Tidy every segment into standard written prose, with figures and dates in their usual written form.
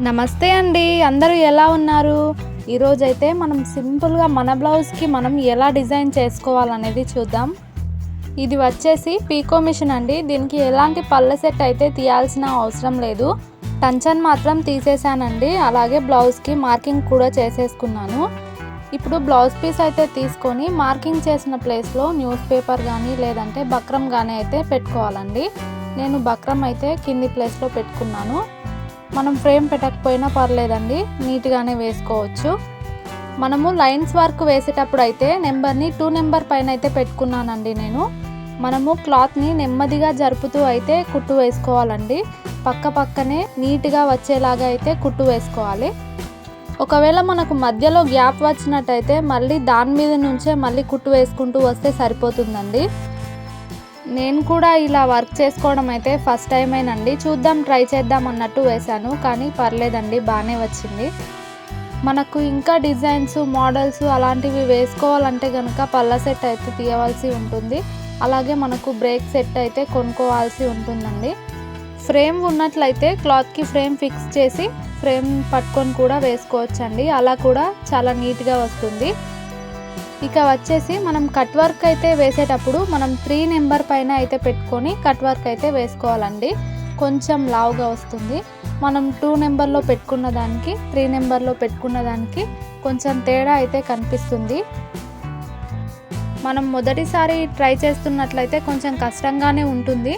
నమస్తే అండి, అందరూ ఎలా ఉన్నారు? ఈరోజైతే మనం సింపుల్గా మన బ్లౌజ్కి మనం ఎలా డిజైన్ చేసుకోవాలనేది చూద్దాం. ఇది వచ్చేసి పీకో మిషన్ అండి. దీనికి ఎలాంటి పళ్ళ సెట్ అయితే తీయాల్సిన అవసరం లేదు. టంచన్ మాత్రం తీసేసానండి. అలాగే బ్లౌజ్కి మార్కింగ్ కూడా చేసేసుకున్నాను. ఇప్పుడు బ్లౌజ్ పీస్ అయితే తీసుకొని మార్కింగ్ చేసిన ప్లేస్లో న్యూస్ పేపర్ కానీ లేదంటే బక్రం కానీ అయితే పెట్టుకోవాలండి. నేను బక్రం అయితే కింది ప్లేస్లో పెట్టుకున్నాను. మనం ఫ్రేమ్ పెట్టకపోయినా పర్లేదండి, నీట్గానే వేసుకోవచ్చు. మనము లైన్స్ వర్క్ వేసేటప్పుడు అయితే నెంబర్ని 2 నెంబర్ పైన అయితే పెట్టుకున్నానండి నేను. మనము క్లాత్ని నెమ్మదిగా జరుపుతూ అయితే కుట్టు వేసుకోవాలండి. పక్కనే నీట్గా వచ్చేలాగా అయితే కుట్టు వేసుకోవాలి. ఒకవేళ మనకు మధ్యలో గ్యాప్ వచ్చినట్టయితే మళ్ళీ దాని మీద నుంచే మళ్ళీ కుట్టు వేసుకుంటూ వస్తే సరిపోతుందండి. నేను కూడా ఇలా వర్క్ చేసుకోవడం అయితే ఫస్ట్ టైం అయినండి. చూద్దాం, ట్రై చేద్దాం అన్నట్టు వేశాను, కానీ పర్లేదండి, బాగానే వచ్చింది. మనకు ఇంకా డిజైన్స్ మోడల్స్ అలాంటివి వేసుకోవాలంటే కనుక పళ్ళ సెట్ అయితే తీయవలసి ఉంటుంది. అలాగే మనకు బ్రేక్ సెట్ అయితే కొనుక్కోవాల్సి ఉంటుందండి. ఫ్రేమ్ ఉన్నట్లయితే క్లాత్కి ఫ్రేమ్ ఫిక్స్ చేసి ఫ్రేమ్ పట్టుకొని కూడా వేసుకోవచ్చండి. అలా కూడా చాలా నీట్గా వస్తుంది. ఇక వచ్చేసి మనం కట్ వర్క్ అయితే వేసేటప్పుడు మనం 3 నెంబర్ పైన అయితే పెట్టుకొని కట్ వర్క్ అయితే వేసుకోవాలండి. కొంచెం లావుగా వస్తుంది. మనం 2 నెంబర్లో పెట్టుకున్న దానికి 3 నెంబర్లో పెట్టుకున్న దానికి కొంచెం తేడా అయితే కనిపిస్తుంది. మనం మొదటిసారి ట్రై చేస్తున్నట్లయితే కొంచెం కష్టంగానే ఉంటుంది,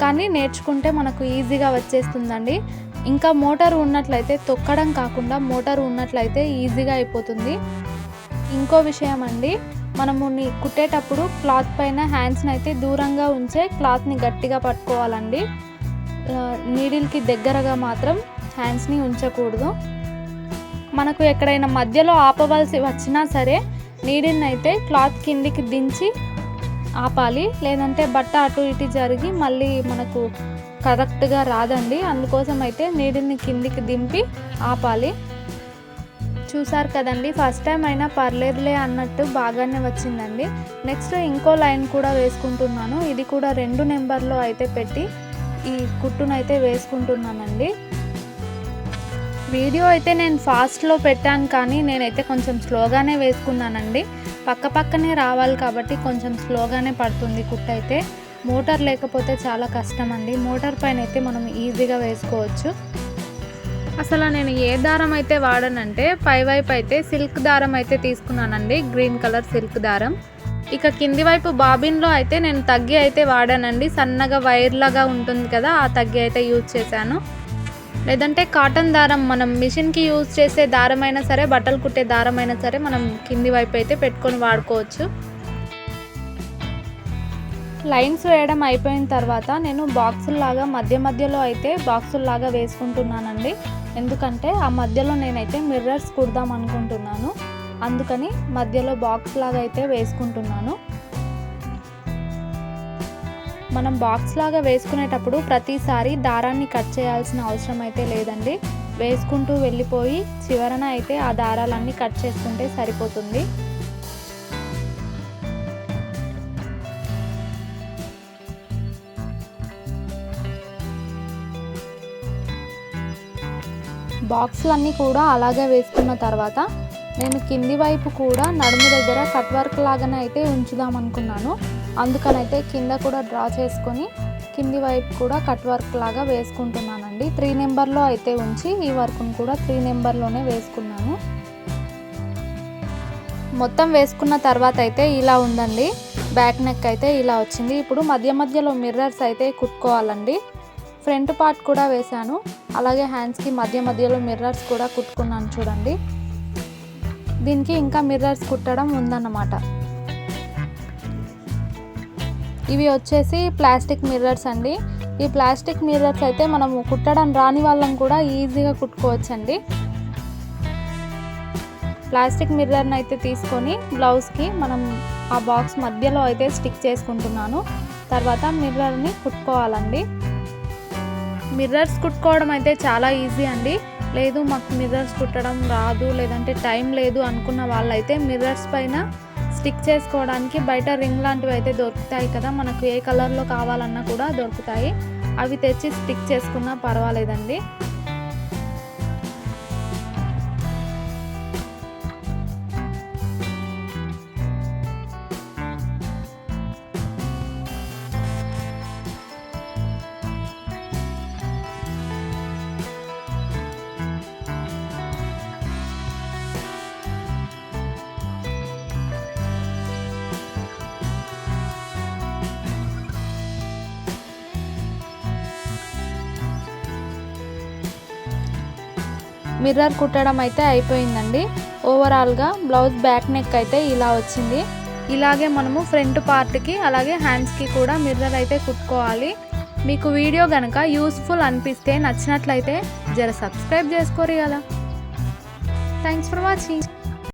కానీ నేర్చుకుంటే మనకు ఈజీగా వచ్చేస్తుందండి. ఇంకా మోటార్ ఉన్నట్లయితే తొక్కడం కాకుండా మోటార్ ఉన్నట్లయితే ఈజీగా అయిపోతుంది. ఇంకో విషయం అండి, మనము కుట్టేటప్పుడు క్లాత్ పైన హ్యాండ్స్ని అయితే దూరంగా ఉంచే క్లాత్ని గట్టిగా పట్టుకోవాలండి. నీడిల్కి దగ్గరగా మాత్రం హ్యాండ్స్ని ఉంచకూడదు. మనకు ఎక్కడైనా మధ్యలో ఆపవలసి వచ్చినా సరే నీడిల్ని అయితే క్లాత్ కిందికి దించి ఆపాలి, లేదంటే బట్ట అటు ఇటు జరిగి మళ్ళీ మనకు కరెక్ట్గా రాదండి. అందుకోసం అయితే నీడిల్ని కిందికి దింపి ఆపాలి. చూసారు కదండి, ఫస్ట్ టైం అయినా పర్లేదులే అన్నట్టు బాగానే వచ్చిందండి. నెక్స్ట్ ఇంకో లైన్ కూడా వేసుకుంటున్నాను. ఇది కూడా 2 నెంబర్లో అయితే పెట్టి ఈ కుట్టునైతే వేసుకుంటున్నానండి. వీడియో అయితే నేను ఫాస్ట్లో పెట్టాను, కానీ నేనైతే కొంచెం స్లోగానే వేసుకున్నానండి. పక్కనే రావాలి కాబట్టి కొంచెం స్లోగానే పడుతుంది కుట్టు అయితే. మోటార్ లేకపోతే చాలా కష్టం అండి. మోటార్ పైన అయితే మనం ఈజీగా వేసుకోవచ్చు. అసలు నేను ఏ దారం అయితే వాడానంటే పైవైపు అయితే సిల్క్ దారం అయితే తీసుకున్నానండి, గ్రీన్ కలర్ సిల్క్ దారం. ఇక కింది వైపు బాబిన్లో అయితే నేను తగ్గి అయితే వాడానండి. సన్నగా వైర్ లాగా ఉంటుంది కదా, ఆ తగ్గి అయితే యూజ్ చేశాను. లేదంటే కాటన్ దారం, మనం మిషన్కి యూజ్ చేసే దారం అయినా సరే, బట్టలు కుట్టే దారం అయినా సరే మనం కింది వైపు అయితే పెట్టుకొని వాడుకోవచ్చు. లైన్స్ వేయడం అయిపోయిన తర్వాత నేను బాక్సుల్లాగా మధ్యలో అయితే బాక్సుల్లాగా వేసుకుంటున్నానండి. ఎందుకంటే ఆ మధ్యలో నేనైతే మిర్రర్స్ కుడదాం అనుకుంటున్నాను. అందుకని మధ్యలో బాక్స్ లాగా అయితే వేసుకుంటున్నాను. మనం బాక్స్ లాగా వేసుకునేటప్పుడు ప్రతిసారి దారాన్ని కట్ చేయాల్సిన అవసరం అయితే లేదండి. వేసుకుంటూ వెళ్ళిపోయి చివరన అయితే ఆ దారాలన్నీ కట్ చేసుకుంటే సరిపోతుంది. బాక్సులన్నీ కూడా అలాగే వేసుకున్న తర్వాత నేను కింది వైపు కూడా నడుము దగ్గర కట్ వర్క్ లాగానే అయితే ఉంచుదాం అనుకున్నాను. అందుకనైతే కింద కూడా డ్రా చేసుకొని కింది వైపు కూడా కట్ వర్క్ లాగా వేసుకుంటున్నానండి. 3 నెంబర్లో అయితే ఉంచి ఈ వర్క్ను కూడా 3 నెంబర్లోనే వేసుకున్నాను. మొత్తం వేసుకున్న తర్వాత అయితే ఇలా ఉందండి. బ్యాక్ నెక్ అయితే ఇలా వచ్చింది. ఇప్పుడు మధ్యలో మిర్రర్స్ అయితే కుట్టుకోవాలండి. ఫ్రంట్ పార్ట్ కూడా వేశాను, అలాగే హ్యాండ్స్కి మధ్యలో మిర్రర్స్ కూడా కుట్టుకున్నాను చూడండి. దీనికి ఇంకా మిర్రర్స్ కుట్టడం ఉందన్నమాట. ఇవి వచ్చేసి ప్లాస్టిక్ మిర్రర్స్ అండి. ఈ ప్లాస్టిక్ మిర్రర్స్ అయితే మనము కుట్టడం రాని వాళ్ళం కూడా ఈజీగా కుట్టుకోవచ్చండి. ప్లాస్టిక్ మిర్రర్ని అయితే తీసుకొని బ్లౌజ్కి మనం ఆ బాక్స్ మధ్యలో అయితే స్టిక్ చేసుకుంటున్నాను. తర్వాత మిర్రర్ని కుట్టుకోవాలండి. మిర్రర్స్ కుట్టుకోవడం అయితే చాలా ఈజీ అండి. లేదు మాకు మిర్రర్స్ కుట్టడం రాదు, లేదంటే టైం లేదు అనుకున్న వాళ్ళైతే మిర్రర్స్ పైన స్టిక్ చేసుకోవడానికి బయట రింగ్ లాంటివి అయితే దొరుకుతాయి కదా, మనకు ఏ కలర్లో కావాలన్నా కూడా దొరుకుతాయి. అవి తెచ్చి స్టిక్ చేసుకున్నా పర్వాలేదండి. మిర్రర్ కుట్టడం అయితే అయిపోయిందండి. ఓవరాల్గా బ్లౌజ్ బ్యాక్ నెక్ అయితే ఇలా వచ్చింది. ఇలాగే మనము ఫ్రంట్ పార్ట్కి అలాగే హ్యాండ్స్కి కూడా మిర్రర్ అయితే కుట్టుకోవాలి. మీకు వీడియో కనుక యూస్ఫుల్ అనిపిస్తే నచ్చినట్లయితే జర సబ్స్క్రైబ్ చేసుకోరు కదా. Thanks for watching.